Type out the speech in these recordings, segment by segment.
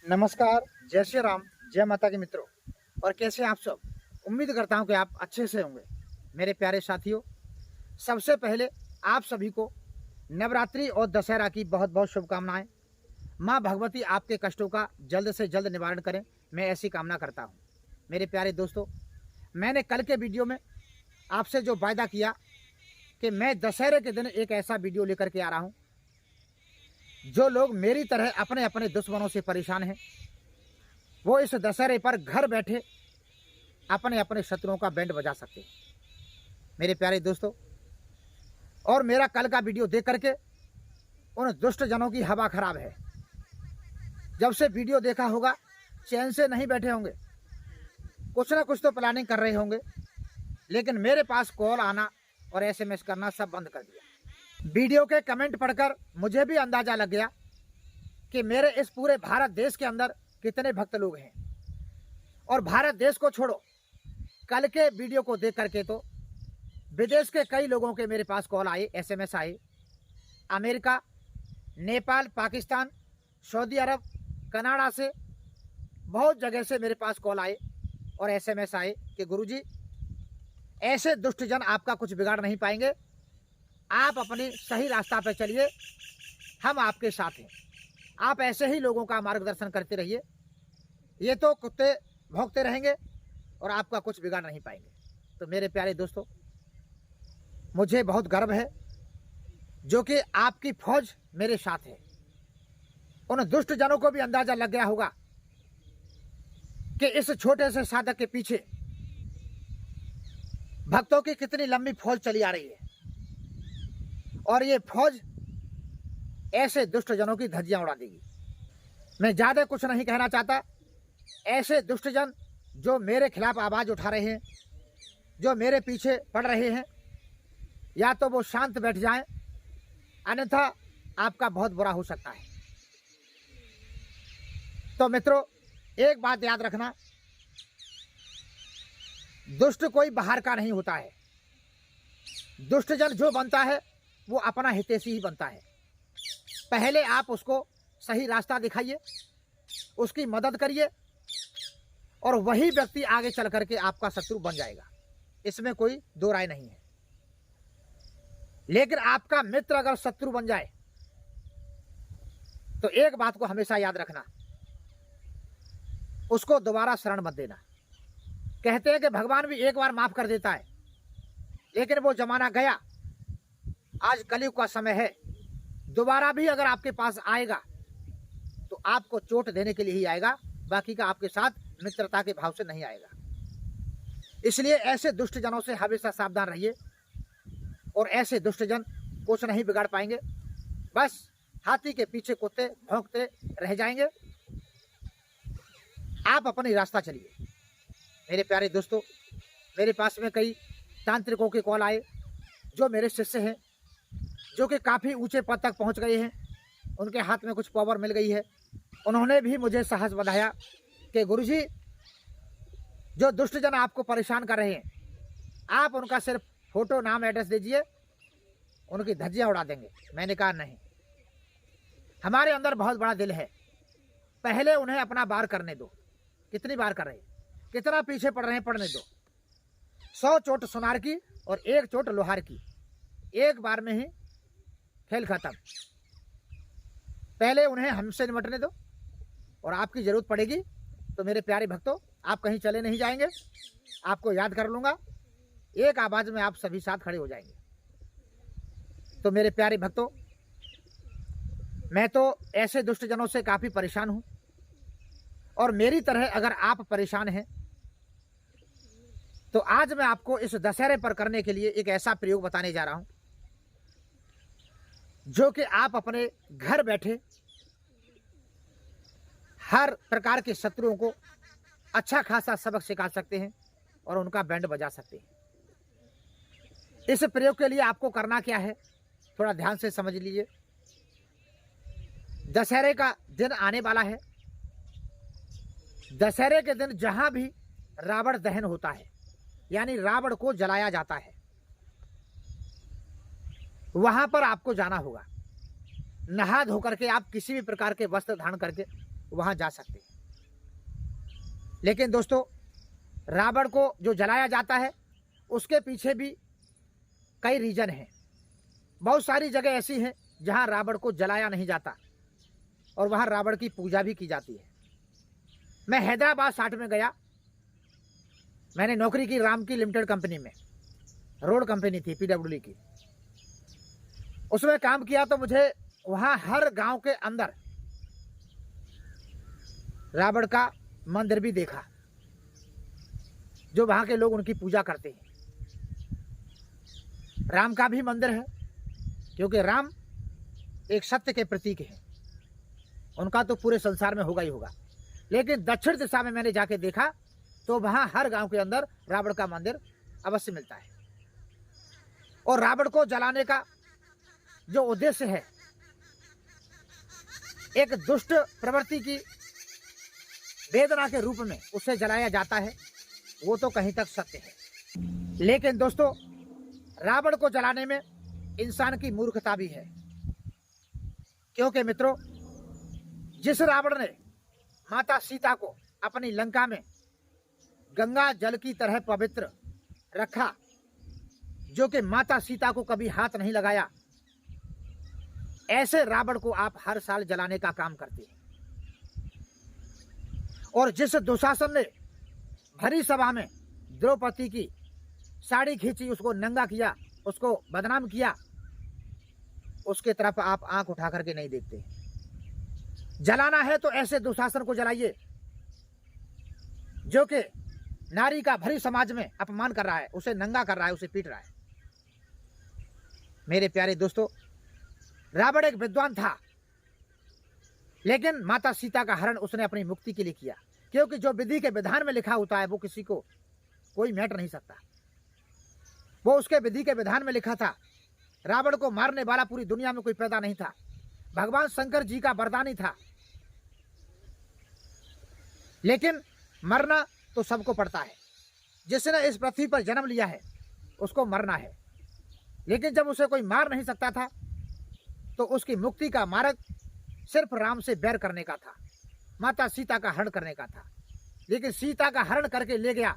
नमस्कार, जय श्री राम, जय माता के मित्रों। और कैसे हैं आप सब? उम्मीद करता हूं कि आप अच्छे से होंगे। मेरे प्यारे साथियों, सबसे पहले आप सभी को नवरात्रि और दशहरा की बहुत बहुत शुभकामनाएं। मां भगवती आपके कष्टों का जल्द से जल्द निवारण करें, मैं ऐसी कामना करता हूं। मेरे प्यारे दोस्तों, मैंने कल के वीडियो में आपसे जो वायदा किया कि मैं दशहरे के दिन एक ऐसा वीडियो लेकर के आ रहा हूं, जो लोग मेरी तरह अपने अपने दुश्मनों से परेशान हैं, वो इस दशहरे पर घर बैठे अपने अपने शत्रुओं का बैंड बजा सकते हैं। मेरे प्यारे दोस्तों, और मेरा कल का वीडियो देख करके उन दुष्ट जनों की हवा खराब है। जब से वीडियो देखा होगा, चैन से नहीं बैठे होंगे, कुछ ना कुछ तो प्लानिंग कर रहे होंगे, लेकिन मेरे पास कॉल आना और SMS करना सब बंद कर दिया। वीडियो के कमेंट पढ़कर मुझे भी अंदाजा लग गया कि मेरे इस पूरे भारत देश के अंदर कितने भक्त लोग हैं। और भारत देश को छोड़ो, कल के वीडियो को देख करके तो विदेश के कई लोगों के मेरे पास कॉल आए, SMS आए। अमेरिका, नेपाल, पाकिस्तान, सऊदी अरब, कनाडा से बहुत जगह से मेरे पास कॉल आए और SMS आए कि गुरुजी, ऐसे दुष्ट जन आपका कुछ बिगाड़ नहीं पाएंगे, आप अपने सही रास्ता पर चलिए, हम आपके साथ हैं। आप ऐसे ही लोगों का मार्गदर्शन करते रहिए, ये तो कुत्ते भौंकते रहेंगे और आपका कुछ बिगाड़ नहीं पाएंगे। तो मेरे प्यारे दोस्तों, मुझे बहुत गर्व है जो कि आपकी फौज मेरे साथ है। उन दुष्ट जनों को भी अंदाजा लग गया होगा कि इस छोटे से साधक के पीछे भक्तों की कितनी लंबी फौज चली आ रही है, और ये फौज ऐसे दुष्ट जनों की धज्जियां उड़ा देगी। मैं ज्यादा कुछ नहीं कहना चाहता। ऐसे दुष्ट जन जो मेरे खिलाफ आवाज उठा रहे हैं, जो मेरे पीछे पड़ रहे हैं, या तो वो शांत बैठ जाएं, अन्यथा आपका बहुत बुरा हो सकता है। तो मित्रों, एक बात याद रखना, दुष्ट कोई बाहर का नहीं होता है। दुष्ट जन जो बनता है वो अपना हितैषी ही बनता है। पहले आप उसको सही रास्ता दिखाइए, उसकी मदद करिए, और वही व्यक्ति आगे चल करके आपका शत्रु बन जाएगा, इसमें कोई दो राय नहीं है। लेकिन आपका मित्र अगर शत्रु बन जाए तो एक बात को हमेशा याद रखना, उसको दोबारा शरण मत देना। कहते हैं कि भगवान भी एक बार माफ कर देता है, लेकिन वो जमाना गया। आज कलयुग का समय है। दोबारा भी अगर आपके पास आएगा तो आपको चोट देने के लिए ही आएगा, बाकी का आपके साथ मित्रता के भाव से नहीं आएगा। इसलिए ऐसे दुष्ट जनों से हमेशा सावधान रहिए, और ऐसे दुष्ट जन कुछ नहीं बिगाड़ पाएंगे। बस हाथी के पीछे कुत्ते भौंकते रह जाएंगे। आप अपनी रास्ता चलिए। मेरे प्यारे दोस्तों, मेरे पास में कई तांत्रिकों के कॉल आए जो मेरे शिष्य हैं, जो कि काफ़ी ऊंचे पद तक पहुंच गए हैं, उनके हाथ में कुछ पावर मिल गई है। उन्होंने भी मुझे साहस बढ़ाया कि गुरुजी, जो दुष्ट जन आपको परेशान कर रहे हैं, आप उनका सिर्फ फोटो, नाम, एड्रेस दीजिए, उनकी धज्जियां उड़ा देंगे। मैंने कहा नहीं, हमारे अंदर बहुत बड़ा दिल है, पहले उन्हें अपना बार करने दो। कितनी बार कर रहे हैं, कितना पीछे पड़ रहे हैं, पड़ने दो। 100 चोट सुनार की और 1 चोट लोहार की, एक बार में ही खेल खत्म। पहले उन्हें हमसे निपटने दो, और आपकी जरूरत पड़ेगी तो मेरे प्यारे भक्तों, आप कहीं चले नहीं जाएंगे, आपको याद कर लूंगा, एक आवाज में आप सभी साथ खड़े हो जाएंगे। तो मेरे प्यारे भक्तों, मैं तो ऐसे दुष्ट जनों से काफी परेशान हूं, और मेरी तरह अगर आप परेशान हैं तो आज मैं आपको इस दशहरे पर करने के लिए एक ऐसा प्रयोग बताने जा रहा हूं, जो कि आप अपने घर बैठे हर प्रकार के शत्रुओं को अच्छा खासा सबक सिखा सकते हैं और उनका बैंड बजा सकते हैं। इस प्रयोग के लिए आपको करना क्या है, थोड़ा ध्यान से समझ लीजिए। दशहरे का दिन आने वाला है। दशहरे के दिन जहां भी रावण दहन होता है, यानी रावण को जलाया जाता है, वहां पर आपको जाना होगा। नहा धो करके आप किसी भी प्रकार के वस्त्र धारण करके वहां जा सकते हैं। लेकिन दोस्तों, रावण को जो जलाया जाता है उसके पीछे भी कई रीजन हैं। बहुत सारी जगह ऐसी हैं जहां रावण को जलाया नहीं जाता और वहां रावण की पूजा भी की जाती है। मैं हैदराबाद 60 में गया, मैंने नौकरी की राम की लिमिटेड कंपनी में, रोड कंपनी थी पीडब्ल्यूडी की, उसमें काम किया। तो मुझे वहां हर गांव के अंदर रावण का मंदिर भी देखा, जो वहां के लोग उनकी पूजा करते हैं। राम का भी मंदिर है, क्योंकि राम एक सत्य के प्रतीक है, उनका तो पूरे संसार में होगा ही होगा। लेकिन दक्षिण दिशा में मैंने जाके देखा तो वहां हर गांव के अंदर रावण का मंदिर अवश्य मिलता है। और रावण को जलाने का जो उद्देश्य है, एक दुष्ट प्रवृत्ति की वेदना के रूप में उसे जलाया जाता है, वो तो कहीं तक सत्य है। लेकिन दोस्तों, रावण को जलाने में इंसान की मूर्खता भी है, क्योंकि मित्रों, जिस रावण ने माता सीता को अपनी लंका में गंगा जल की तरह पवित्र रखा, जो कि माता सीता को कभी हाथ नहीं लगाया, ऐसे रावण को आप हर साल जलाने का काम करते हैं। और जिस दुशासन ने भरी सभा में द्रौपदी की साड़ी खींची, उसको नंगा किया, उसको बदनाम किया, उसके तरफ आप आंख उठा करके नहीं देखते। जलाना है तो ऐसे दुशासन को जलाइए जो कि नारी का भरी समाज में अपमान कर रहा है, उसे नंगा कर रहा है, उसे पीट रहा है। मेरे प्यारे दोस्तों, रावण एक विद्वान था, लेकिन माता सीता का हरण उसने अपनी मुक्ति के लिए किया, क्योंकि जो विधि के विधान में लिखा होता है वो किसी को कोई मेट नहीं सकता। वो उसके विधि के विधान में लिखा था। रावण को मारने वाला पूरी दुनिया में कोई पैदा नहीं था, भगवान शंकर जी का वरदान ही था। लेकिन मरना तो सबको पड़ता है, जिसने इस पृथ्वी पर जन्म लिया है उसको मरना है। लेकिन जब उसे कोई मार नहीं सकता था तो उसकी मुक्ति का मार्ग सिर्फ राम से बैर करने का था, माता सीता का हरण करने का था। लेकिन सीता का हरण करके ले गया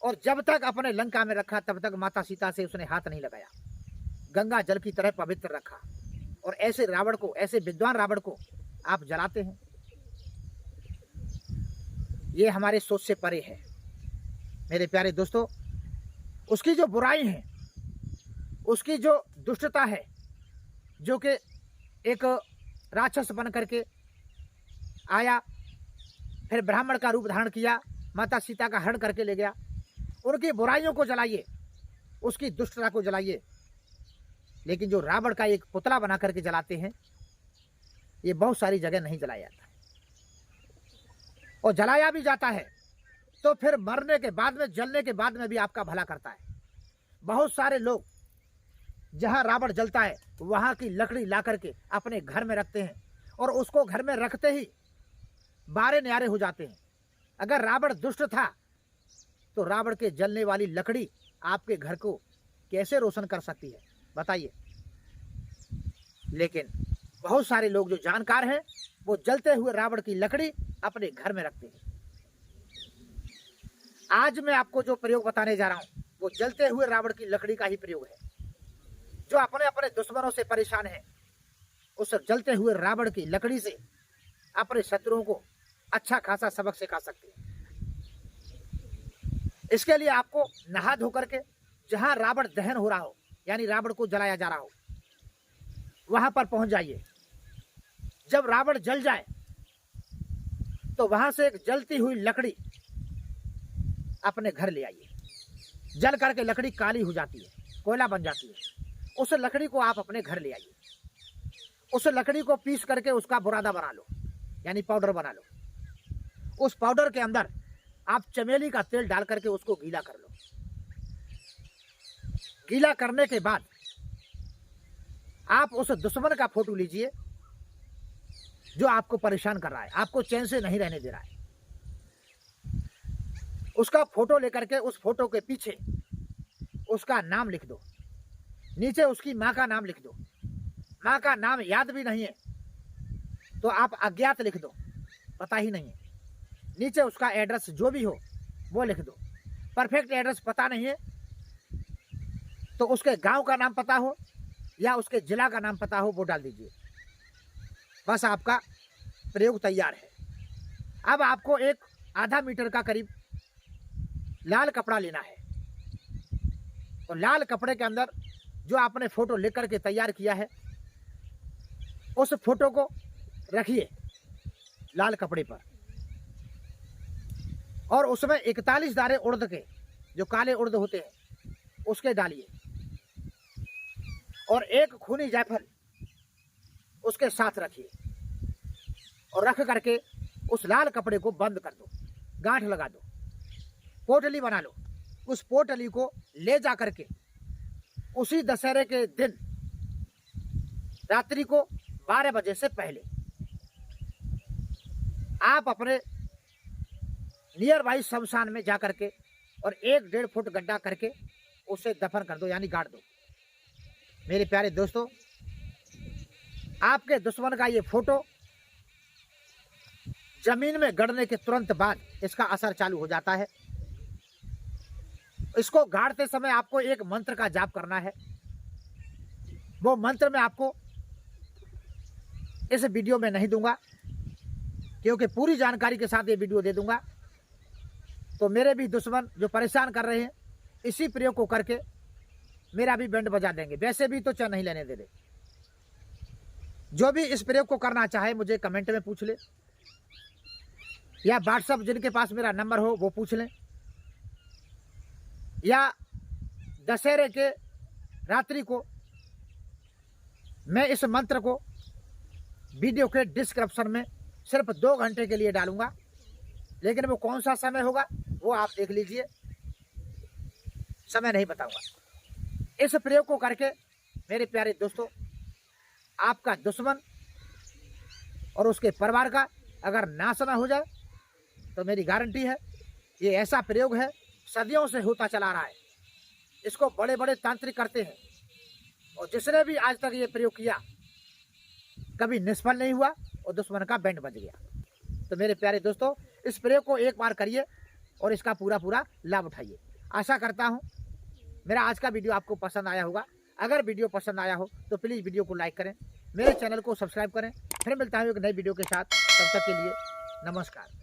और जब तक अपने लंका में रखा तब तक माता सीता से उसने हाथ नहीं लगाया, गंगा जल की तरह पवित्र रखा। और ऐसे रावण को, ऐसे विद्वान रावण को आप जलाते हैं, ये हमारे सोच से परे है। मेरे प्यारे दोस्तों, उसकी जो बुराई है, उसकी जो दुष्टता है, जो कि एक राक्षस बन करके आया, फिर ब्राह्मण का रूप धारण किया, माता सीता का हरण करके ले गया, उनकी बुराइयों को जलाइए, उसकी दुष्टता को जलाइए। लेकिन जो रावण का एक पुतला बना करके जलाते हैं, ये बहुत सारी जगह नहीं जलाया जाता है। और जलाया भी जाता है तो फिर मरने के बाद में, जलने के बाद में भी आपका भला करता है। बहुत सारे लोग जहां रावण जलता है वहां की लकड़ी ला करके अपने घर में रखते हैं, और उसको घर में रखते ही बारे न्यारे हो जाते हैं। अगर रावण दुष्ट था तो रावण के जलने वाली लकड़ी आपके घर को कैसे रोशन कर सकती है, बताइए। लेकिन बहुत सारे लोग जो जानकार हैं वो जलते हुए रावण की लकड़ी अपने घर में रखते हैं। आज मैं आपको जो प्रयोग बताने जा रहा हूं वो जलते हुए रावण की लकड़ी का ही प्रयोग है। जो अपने अपने दुश्मनों से परेशान है, उस जलते हुए रावण की लकड़ी से अपने शत्रुओं को अच्छा खासा सबक सिखा सकते हैं। इसके लिए आपको नहा धो करके जहां रावण दहन हो रहा हो, यानी रावण को जलाया जा रहा हो, वहां पर पहुंच जाइए। जब रावण जल जाए तो वहां से एक जलती हुई लकड़ी अपने घर ले आइए। जल करके लकड़ी काली हो जाती है, कोयला बन जाती है, उस लकड़ी को आप अपने घर ले आइए। उस लकड़ी को पीस करके उसका बुरादा बना लो, यानी पाउडर बना लो। उस पाउडर के अंदर आप चमेली का तेल डाल करके उसको गीला कर लो। गीला करने के बाद आप उस दुश्मन का फोटो लीजिए जो आपको परेशान कर रहा है, आपको चैन से नहीं रहने दे रहा है। उसका फोटो लेकर के उस फोटो के पीछे उसका नाम लिख दो, नीचे उसकी माँ का नाम लिख दो। माँ का नाम याद भी नहीं है तो आप अज्ञात लिख दो, पता ही नहीं है, नीचे उसका एड्रेस जो भी हो वो लिख दो। परफेक्ट एड्रेस पता नहीं है तो उसके गांव का नाम पता हो या उसके जिला का नाम पता हो वो डाल दीजिए। बस आपका प्रयोग तैयार है। अब आपको एक आधा मीटर का करीब लाल कपड़ा लेना है और लाल कपड़े के अंदर जो आपने फोटो लिख करके तैयार किया है उस फोटो को रखिए लाल कपड़े पर और उसमें 41 दाने उड़द के, जो काले उड़द होते हैं, उसके डालिए और एक खूनी जायफल उसके साथ रखिए और रख करके उस लाल कपड़े को बंद कर दो, गांठ लगा दो, पोटली बना लो। उस पोटली को ले जा करके उसी दशहरे के दिन रात्रि को 12 बजे से पहले आप अपने नियर बाई शमशान में जा करके और 1-1.5 फुट गड्ढा करके उसे दफन कर दो, यानी गाड़ दो। मेरे प्यारे दोस्तों, आपके दुश्मन का ये फोटो जमीन में गड़ने के तुरंत बाद इसका असर चालू हो जाता है। इसको गाड़ते समय आपको एक मंत्र का जाप करना है। वो मंत्र मैं आपको इस वीडियो में नहीं दूंगा क्योंकि पूरी जानकारी के साथ ये वीडियो दे दूंगा तो मेरे भी दुश्मन जो परेशान कर रहे हैं इसी प्रयोग को करके मेरा भी बैंड बजा देंगे। वैसे भी तो चाहे नहीं लेने दे दे। जो भी इस प्रयोग को करना चाहे मुझे कमेंट में पूछ ले या व्हाट्सएप जिनके पास मेरा नंबर हो वो पूछ लें, या दशहरे के रात्रि को मैं इस मंत्र को वीडियो के डिस्क्रिप्शन में सिर्फ 2 घंटे के लिए डालूंगा, लेकिन वो कौन सा समय होगा वो आप देख लीजिए, समय नहीं बताऊंगा। इस प्रयोग को करके मेरे प्यारे दोस्तों, आपका दुश्मन और उसके परिवार का अगर नाश ना हो जाए तो मेरी गारंटी है ये ऐसा प्रयोग है, सदियों से होता चला रहा है। इसको बड़े बड़े तांत्रिक करते हैं और जिसने भी आज तक ये प्रयोग किया कभी निष्फल नहीं हुआ और दुश्मन का बैंड बज गया। तो मेरे प्यारे दोस्तों, इस प्रयोग को एक बार करिए और इसका पूरा लाभ उठाइए। आशा करता हूँ मेरा आज का वीडियो आपको पसंद आया होगा। अगर वीडियो पसंद आया हो तो प्लीज़ वीडियो को लाइक करें, मेरे चैनल को सब्सक्राइब करें। फिर मिलता हूँ एक नई वीडियो के साथ, तब तक के लिए नमस्कार।